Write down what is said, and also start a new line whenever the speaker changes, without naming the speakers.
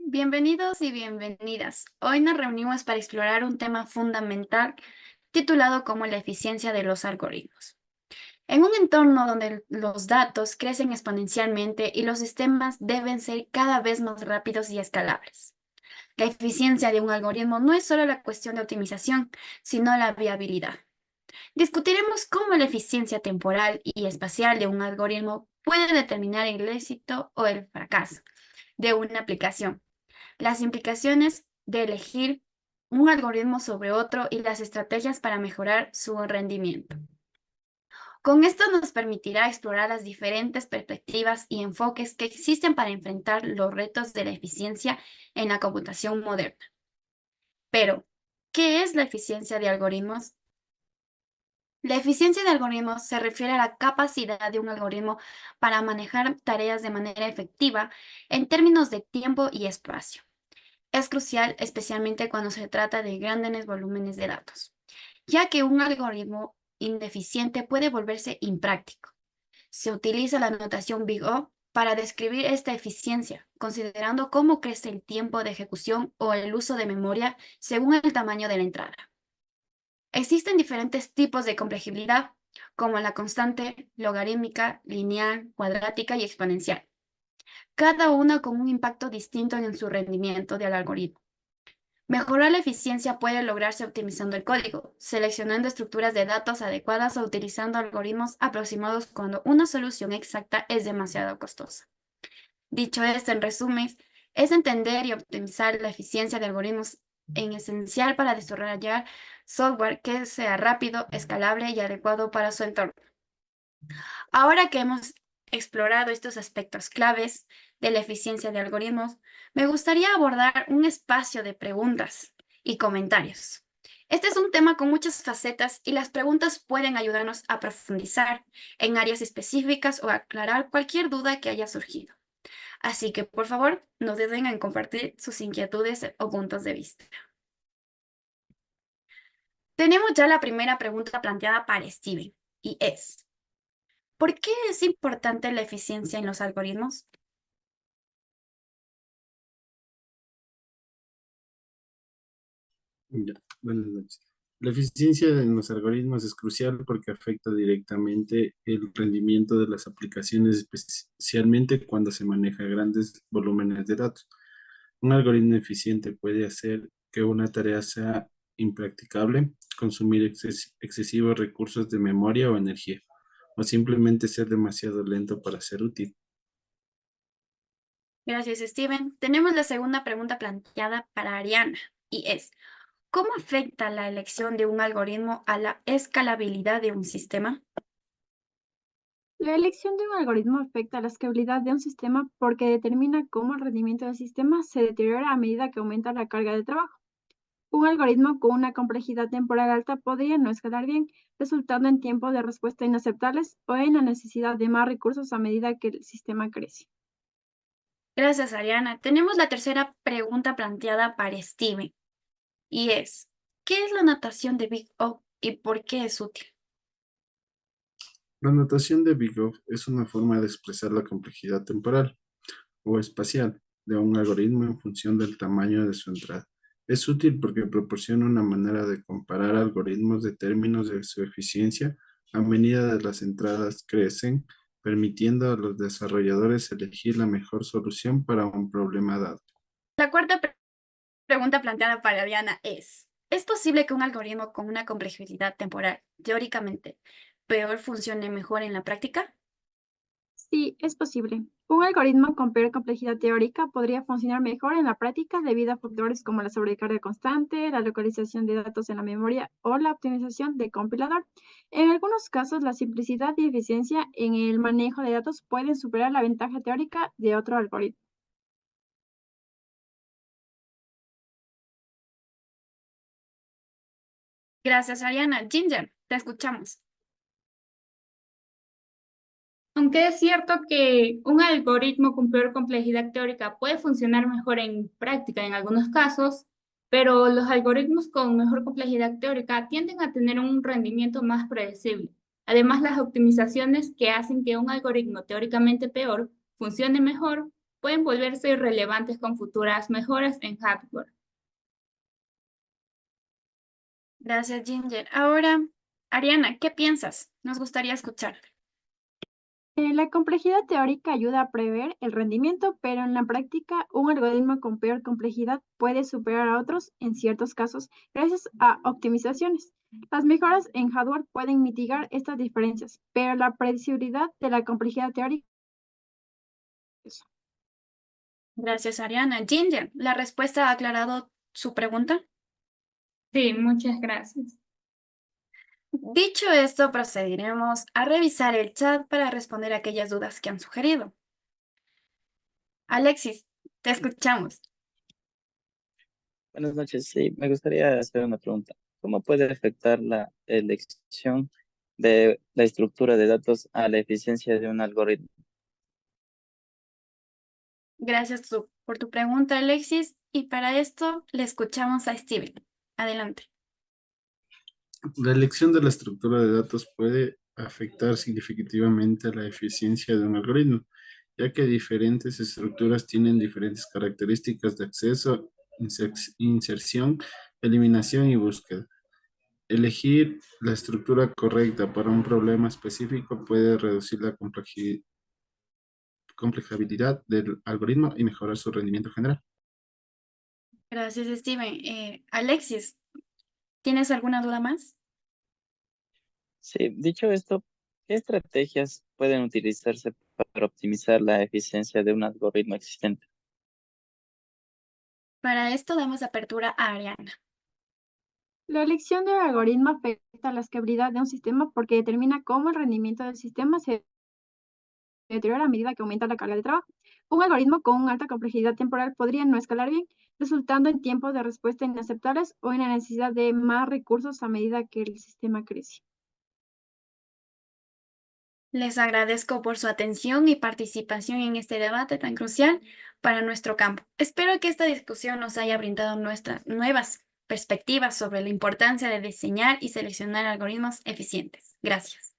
Bienvenidos y bienvenidas. Hoy nos reunimos para explorar un tema fundamental titulado como la eficiencia de los algoritmos. En un entorno donde los datos crecen exponencialmente y los sistemas deben ser cada vez más rápidos y escalables. La eficiencia de un algoritmo no es solo la cuestión de optimización, sino la viabilidad. Discutiremos cómo la eficiencia temporal y espacial de un algoritmo puede determinar el éxito o el fracaso de una aplicación, las implicaciones de elegir un algoritmo sobre otro y las estrategias para mejorar su rendimiento. Con esto nos permitirá explorar las diferentes perspectivas y enfoques que existen para enfrentar los retos de la eficiencia en la computación moderna. Pero, ¿qué es la eficiencia de algoritmos? La eficiencia de algoritmos se refiere a la capacidad de un algoritmo para manejar tareas de manera efectiva en términos de tiempo y espacio. Es crucial especialmente cuando se trata de grandes volúmenes de datos, ya que un algoritmo ineficiente puede volverse impráctico. Se utiliza la notación Big O para describir esta eficiencia, considerando cómo crece el tiempo de ejecución o el uso de memoria según el tamaño de la entrada. Existen diferentes tipos de complejidad, como la constante, logarítmica, lineal, cuadrática y exponencial, cada una con un impacto distinto en su rendimiento del algoritmo. Mejorar la eficiencia puede lograrse optimizando el código, seleccionando estructuras de datos adecuadas o utilizando algoritmos aproximados cuando una solución exacta es demasiado costosa. Dicho esto, en resumen, es entender y optimizar la eficiencia de algoritmos en esencial para desarrollar software que sea rápido, escalable y adecuado para su entorno. Ahora que hemos explorado estos aspectos claves de la eficiencia de algoritmos, me gustaría abordar un espacio de preguntas y comentarios. Este es un tema con muchas facetas y las preguntas pueden ayudarnos a profundizar en áreas específicas o aclarar cualquier duda que haya surgido. Así que, por favor, no duden en compartir sus inquietudes o puntos de vista. Tenemos ya la primera pregunta planteada para Steven y es: ¿por qué es importante la eficiencia en los algoritmos?
Ya, buenas noches. La eficiencia en los algoritmos es crucial porque afecta directamente el rendimiento de las aplicaciones, especialmente cuando se maneja grandes volúmenes de datos. Un algoritmo eficiente puede hacer que una tarea sea impracticable, consumir excesivos recursos de memoria o energía, o simplemente ser demasiado lento para ser útil.
Gracias, Steven. Tenemos la segunda pregunta planteada para Ariana y es: ¿cómo afecta la elección de un algoritmo a la escalabilidad de un sistema?
La elección de un algoritmo afecta la escalabilidad de un sistema porque determina cómo el rendimiento del sistema se deteriora a medida que aumenta la carga de trabajo. Un algoritmo con una complejidad temporal alta podría no escalar bien, resultando en tiempos de respuesta inaceptables o en la necesidad de más recursos a medida que el sistema crece.
Gracias, Ariana. Tenemos la tercera pregunta planteada para Steven y es: ¿qué es la notación de Big O y por qué es útil?
La notación de Big O es una forma de expresar la complejidad temporal o espacial de un algoritmo en función del tamaño de su entrada. Es útil porque proporciona una manera de comparar algoritmos de términos de su eficiencia a medida de las entradas crecen, permitiendo a los desarrolladores elegir la mejor solución para un problema dado.
La cuarta pregunta planteada para Ariana es: ¿es posible que un algoritmo con una complejidad temporal, teóricamente, peor funcione mejor en la práctica?
Sí, es posible. Un algoritmo con peor complejidad teórica podría funcionar mejor en la práctica debido a factores como la sobrecarga constante, la localización de datos en la memoria o la optimización de compilador. En algunos casos, la simplicidad y eficiencia en el manejo de datos pueden superar la ventaja teórica de otro algoritmo.
Gracias, Ariana. Ginger, te escuchamos.
Aunque es cierto que un algoritmo con peor complejidad teórica puede funcionar mejor en práctica en algunos casos, pero los algoritmos con mejor complejidad teórica tienden a tener un rendimiento más predecible. Además, las optimizaciones que hacen que un algoritmo teóricamente peor funcione mejor pueden volverse irrelevantes con futuras mejoras en hardware.
Gracias, Ginger. Ahora, Ariana, ¿qué piensas? Nos gustaría escuchar.
La complejidad teórica ayuda a prever el rendimiento, pero en la práctica un algoritmo con peor complejidad puede superar a otros en ciertos casos gracias a optimizaciones. Las mejoras en hardware pueden mitigar estas diferencias, pero la predecibilidad de la complejidad teórica es.
Gracias, Ariana. Ginger, ¿la respuesta ha aclarado su pregunta?
Sí, muchas gracias.
Dicho esto, procederemos a revisar el chat para responder aquellas dudas que han sugerido. Alexis, te escuchamos.
Buenas noches. Sí, me gustaría hacer una pregunta. ¿Cómo puede afectar la elección de la estructura de datos a la eficiencia de un algoritmo?
Gracias por tu pregunta, Alexis. Y para esto le escuchamos a Steven. Adelante.
La elección de la estructura de datos puede afectar significativamente la eficiencia de un algoritmo, ya que diferentes estructuras tienen diferentes características de acceso, inserción, eliminación y búsqueda. Elegir la estructura correcta para un problema específico puede reducir la complejidad del algoritmo y mejorar su rendimiento general.
Gracias, Steven. Alexis, ¿tienes alguna duda más?
Sí, dicho esto, ¿qué estrategias pueden utilizarse para optimizar la eficiencia de un algoritmo existente?
Para esto damos apertura a Ariana.
La elección de un algoritmo afecta la escalabilidad de un sistema porque determina cómo el rendimiento del sistema se deteriora a medida que aumenta la carga de trabajo. Un algoritmo con una alta complejidad temporal podría no escalar bien, resultando en tiempos de respuesta inaceptables o en la necesidad de más recursos a medida que el sistema crece.
Les agradezco por su atención y participación en este debate tan crucial para nuestro campo. Espero que esta discusión nos haya brindado nuestras nuevas perspectivas sobre la importancia de diseñar y seleccionar algoritmos eficientes. Gracias.